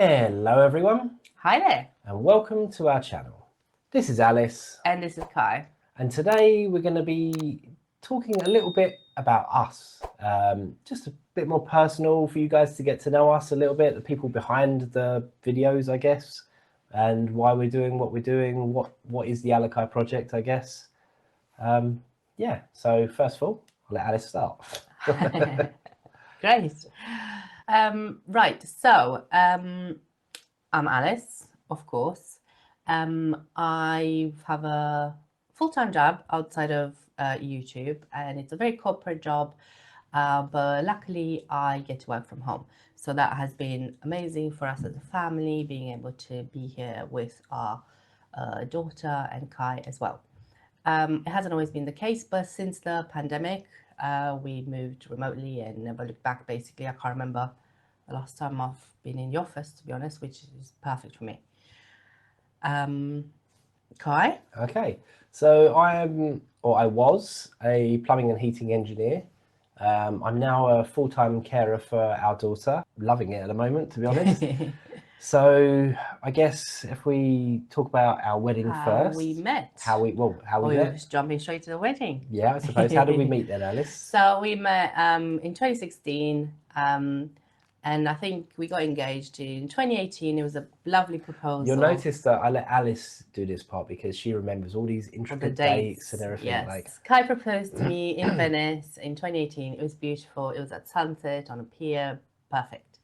Hello everyone Hi there. and welcome to our channel. This is Alice And this is Kai. and today we're going to be talking a little bit about us, just a bit more personal for you guys to get to know us a little bit, the people behind the videos I guess, and why we're doing what we're doing, what is the Alakai project I guess. Yeah, so first of all I'll let Alice start. Great. Right, so I'm Alice, of course. I have a full-time job outside of YouTube, and it's a very corporate job, but luckily I get to work from home. So that has been amazing for us as a family, being able to be here with our daughter and Kai as well. It hasn't always been the case, but since the pandemic, we moved remotely and never looked back. Basically, I can't remember the last time I've been in the office, to be honest, which is perfect for me. Kai? Okay, so I was a plumbing and heating engineer. I'm now a full-time carer for our daughter, loving it at the moment, to be honest. So I guess if we talk about our wedding first. We met. How we met. Just jumping straight to the wedding. Yeah, I suppose. How did we meet then, Alice? So we met in 2016, and I think we got engaged in 2018. It was a lovely proposal. You'll notice that I let Alice do this part because she remembers all these intricate dates and everything. Yes. Like Kai proposed to me in Venice in 2018. It was beautiful. It was at sunset on a pier. Perfect.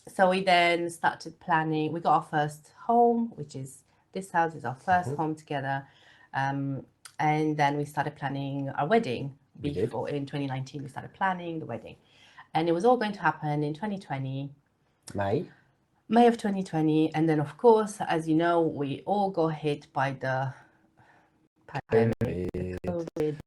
So we then started planning. We got our first home, which is this house is our first home together. And then we started planning our wedding. In 2019, we started planning the wedding. And it was all going to happen in 2020. May of 2020. And then, of course, as you know, we all got hit by the pandemic, COVID.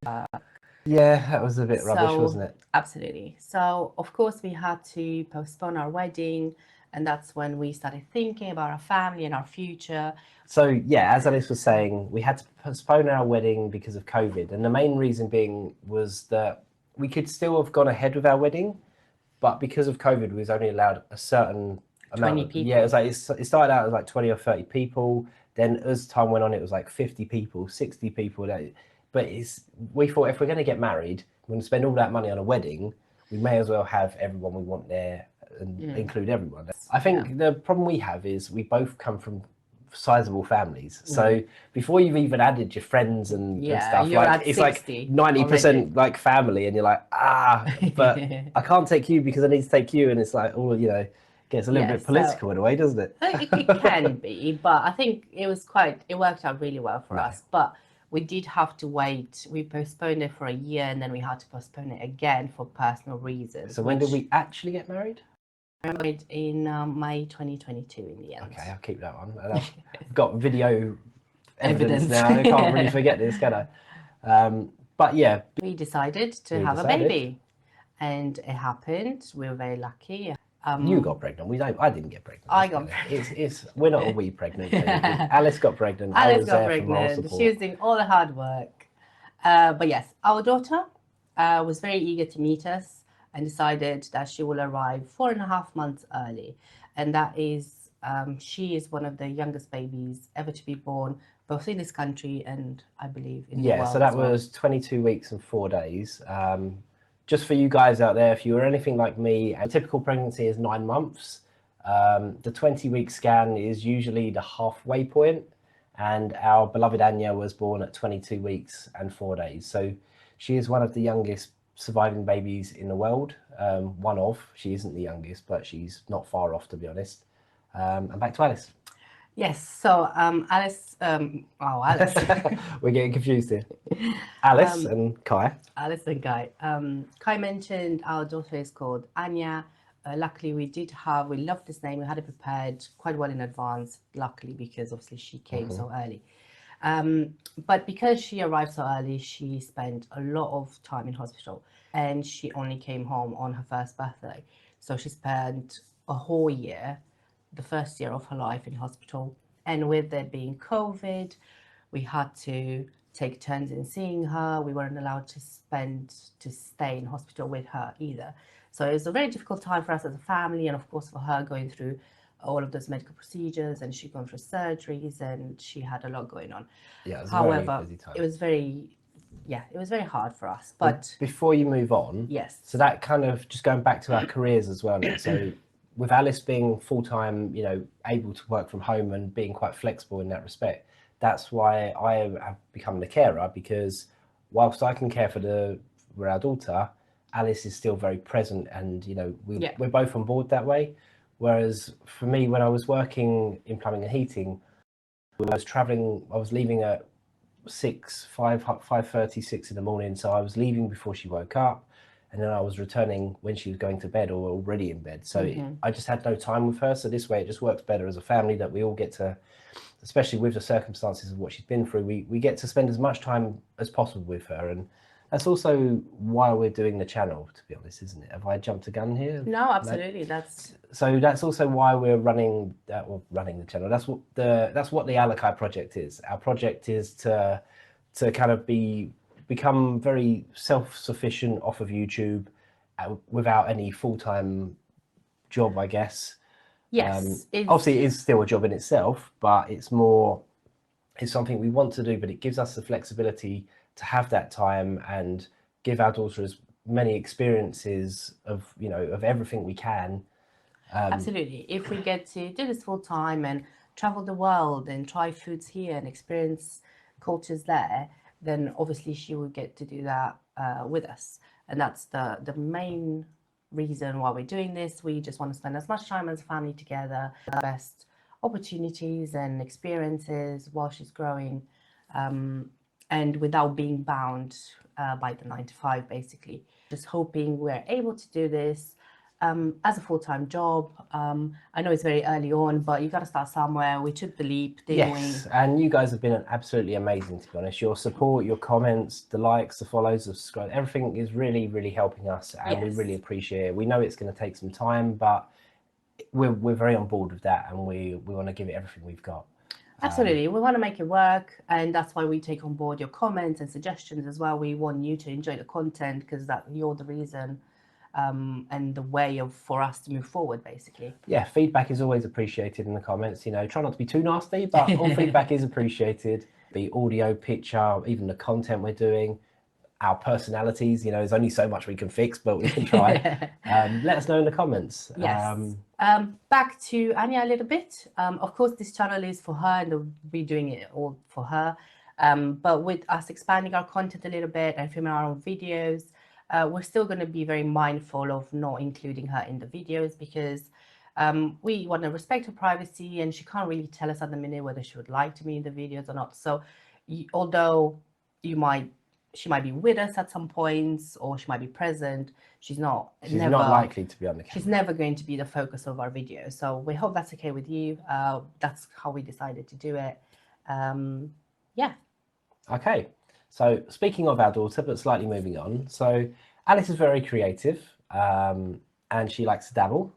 Yeah, that was a bit rubbish, wasn't it? Absolutely. So, of course, we had to postpone our wedding. And that's when we started thinking about our family and our future. So, yeah, as Alice was saying, we had to postpone our wedding because of COVID. And the main reason being was that we could still have gone ahead with our wedding, but because of COVID, we was only allowed a certain amount of people. Yeah, it was like it started out as like 20 or 30 people. Then as time went on, it was like 50 people, 60 people. But we thought if we're going to get married, we're going to spend all that money on a wedding, we may as well have everyone we want there and include everyone. I think the problem we have is we both come from sizable families. So before you've even added your friends and stuff, like it's like 90% like family, and you're like, but I can't take you because I need to take you, and it's like, oh, you know, gets a little bit political in a way, doesn't it? It can be, but I think it worked out really well for us. But we did have to wait. We postponed it for a year, and then we had to postpone it again for personal reasons. So when did we actually get married? Married in May 2022 in the end. Okay, I'll keep that one. I've got video evidence now. I can't really forget this, can I? But yeah. We decided to have a baby, and it happened. We were very lucky. You got pregnant. I didn't get pregnant. I got pregnant. We're not a wee pregnant. Alice got pregnant. Alice got pregnant. She was doing all the hard work. But yes, our daughter was very eager to meet us and decided that she will arrive 4.5 months early. And that is, she is one of the youngest babies ever to be born, both in this country and I believe in the world. Yeah, so that was 22 weeks and 4 days. Just for you guys out there, if you were anything like me, a typical pregnancy is 9 months. The 20-week scan is usually the halfway point, and our beloved Anya was born at 22 weeks and 4 days. So she is one of the youngest surviving babies in the world. She isn't the youngest, but she's not far off, to be honest. And back to Alice. Yes, so Alice, Alice. We're getting confused here. Alice and Kai. Alice and Kai. Kai mentioned our daughter is called Anya. Luckily, we loved this name. We had it prepared quite well in advance, luckily, because obviously she came so early. But because she arrived so early, she spent a lot of time in hospital, and she only came home on her first birthday. So she spent a whole year, the first year of her life, in hospital. And with there being COVID, we had to take turns in seeing her. We weren't allowed to stay in hospital with her either. So it was a very difficult time for us as a family, and of course for her going through all of those medical procedures, and she'd gone through surgeries, and she had a lot going on. Yeah, it was a very However, busy time. it was very hard for us. Well, But before you move on, yes, so that kind of just going back to our careers as well now. So with Alice being full-time, you know, able to work from home and being quite flexible in that respect, that's why I have become the carer, because whilst I can care for our daughter, Alice is still very present, and you know we're both on board that way. Whereas for me, when I was working in plumbing and heating, I was leaving at 5:30, 6 in the morning. So I was leaving before she woke up, and then I was returning when she was going to bed or already in bed. So I just had no time with her. So this way it just works better as a family, that we all get to, especially with the circumstances of what she's been through, we get to spend as much time as possible with her. And that's also why we're doing the channel, to be honest, isn't it? Have I jumped a gun here? no, absolutely. So that's also why we're running the channel. That's what the Alakai project is. Our project is to kind of become very self-sufficient off of YouTube, without any full-time job, I guess. Yes, Obviously it is still a job in itself, but it's something we want to do, but it gives us the flexibility to have that time and give our daughter as many experiences of everything we can. Absolutely. If we get to do this full time and travel the world and try foods here and experience cultures there, then obviously she will get to do that with us. And that's the main reason why we're doing this. We just want to spend as much time as a family together, the best opportunities and experiences while she's growing, and without being bound by the 9 to 5, basically. Just hoping we're able to do this as a full-time job. I know it's very early on, but you got to start somewhere. We took the leap, didn't we? Yes, and you guys have been absolutely amazing, to be honest. Your support, your comments, the likes, the follows, the subscribe, everything is really, really helping us, and we really appreciate it. We know it's going to take some time, but we're very on board with that, and we want to give it everything we've got. Absolutely. We want to make it work, and that's why we take on board your comments and suggestions as well. We want you to enjoy the content, because that you're the reason and the way for us to move forward, basically. Yeah, feedback is always appreciated in the comments. You know, try not to be too nasty, but all feedback is appreciated. The audio, picture, even the content we're doing, our personalities, you know, there's only so much we can fix, but we can try. Let us know in the comments. Yes. Back to Anya a little bit. Of course, this channel is for her, and we're doing it all for her. But with us expanding our content a little bit and filming our own videos, we're still going to be very mindful of not including her in the videos, because we want to respect her privacy, and she can't really tell us at the minute whether she would like to be in the videos or not. So although she might be with us at some points, or she might be present, she's not likely to be on the camera. She's never going to be the focus of our video. So we hope that's okay with you. That's how we decided to do it. Yeah. Okay. So speaking of our daughter, but slightly moving on. So Alice is very creative, and she likes to dabble.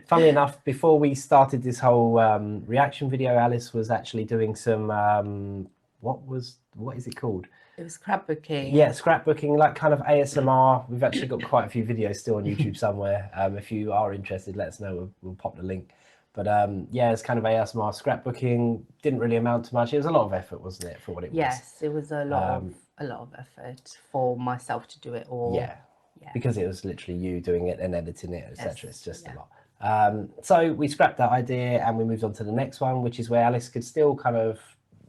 Funnily enough, before we started this whole reaction video, Alice was actually doing some what is it called? It was scrapbooking. Yeah, scrapbooking, like kind of ASMR. We've actually got quite a few videos still on YouTube somewhere. If you are interested, let us know. We'll pop the link. But yeah, it's kind of ASMR scrapbooking. Didn't really amount to much. It was a lot of effort, wasn't it, for what it was? Yes, it was a lot of effort for myself to do it all. Yeah, because it was literally you doing it and editing it, etc. It's just a lot. So we scrapped that idea and we moved on to the next one, which is where Alice could still kind of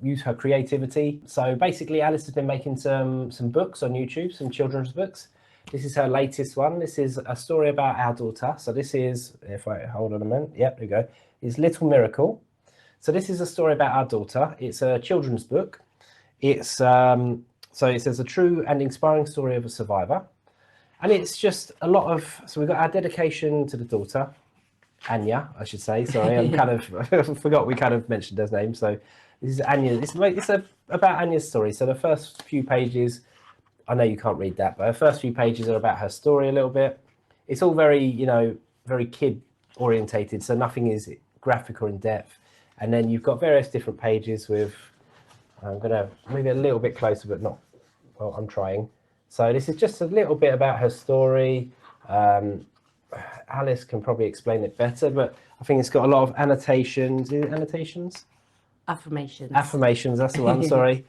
use her creativity. So basically, Alice has been making some books on YouTube, some children's books. This is her latest one. This is a story about our daughter. So this is, if I hold on a minute, yep, there we go. It's Little Miracle. So this is a story about our daughter. It's a children's book. It's so it says a true and inspiring story of a survivor. And it's just a lot of, so we've got our dedication to the daughter, Anya, I should say. Sorry, I'm kind of, forgot we kind of mentioned her name. So this is Anya. It's about Anya's story. So the first few pages, I know you can't read that, but her first few pages are about her story a little bit. It's all very, you know, very kid orientated. So nothing is graphic or in depth. And then you've got various different pages with, I'm going to move it a little bit closer, but not, well, I'm trying. So this is just a little bit about her story. Alice can probably explain it better, but I think it's got a lot of annotations. Is it annotations? Affirmations. Affirmations, that's the one, sorry.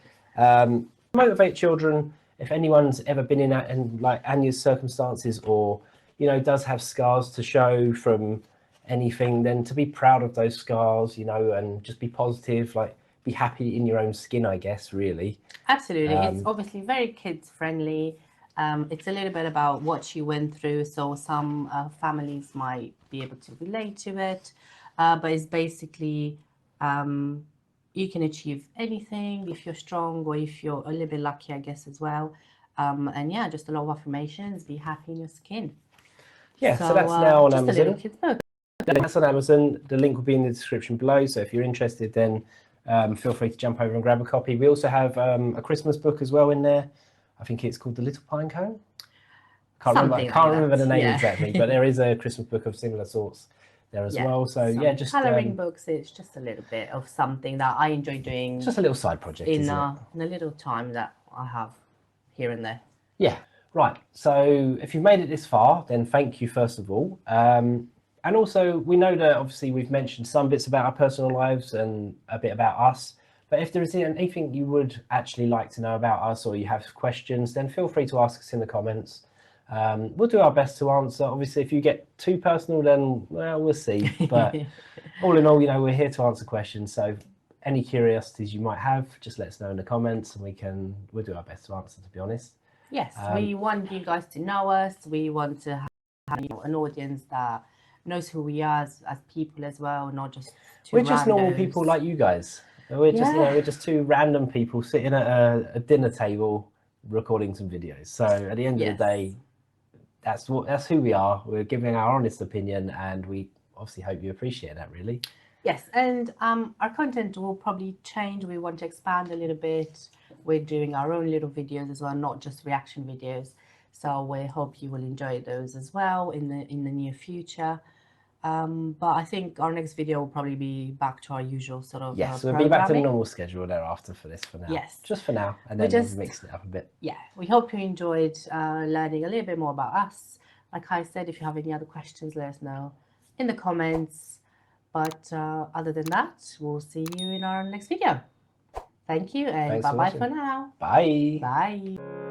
Motivate children. If anyone's ever been in like Anya's circumstances, or does have scars to show from anything, then to be proud of those scars, and just be positive, like be happy in your own skin, I guess, really. Absolutely. It's obviously very kids friendly. It's a little bit about what she went through, so some families might be able to relate to it, but it's basically you can achieve anything if you're strong, or if you're a little bit lucky, I guess, as well. And yeah, just a lot of affirmations. Be happy in your skin. Yeah, so that's now on just Amazon. a little kid's book. That's on Amazon. The link will be in the description below. So if you're interested, then feel free to jump over and grab a copy. We also have a Christmas book as well in there. I think it's called The Little Pine Cone. Can't remember the name exactly, but there is a Christmas book of similar sorts there as well. So yeah, just colouring books. It's just a little bit of something that I enjoy doing. Just a little side project, in a little time that I have here and there. Yeah, right. So if you've made it this far, then thank you first of all. And also, we know that obviously we've mentioned some bits about our personal lives and a bit about us. But if there is anything you would actually like to know about us, or you have questions, then feel free to ask us in the comments. We'll do our best to answer. Obviously, if you get too personal, then well, we'll see. But all in all, we're here to answer questions. So any curiosities you might have, just let us know in the comments, and we'll do our best to answer, to be honest. Yes, we want you guys to know us. We want to have an audience that knows who we are as people as well, not just we're just normal people like you guys. We're just we're just two random people sitting at a dinner table recording some videos. So at the end of the day, that's who we are. We're giving our honest opinion, and we obviously hope you appreciate that, really. Yes, and our content will probably change. We want to expand a little bit. We're doing our own little videos as well, not just reaction videos. So we hope you will enjoy those as well in the near future. But I think our next video will probably be back to our usual sort of we'll be back to the normal schedule thereafter for this for now. Yes, just for now, and then we'll mix it up a bit. Yeah, we hope you enjoyed learning a little bit more about us. Like I said, if you have any other questions, let us know in the comments. But other than that, we'll see you in our next video. Thank you, and bye-bye for now. Bye. Bye.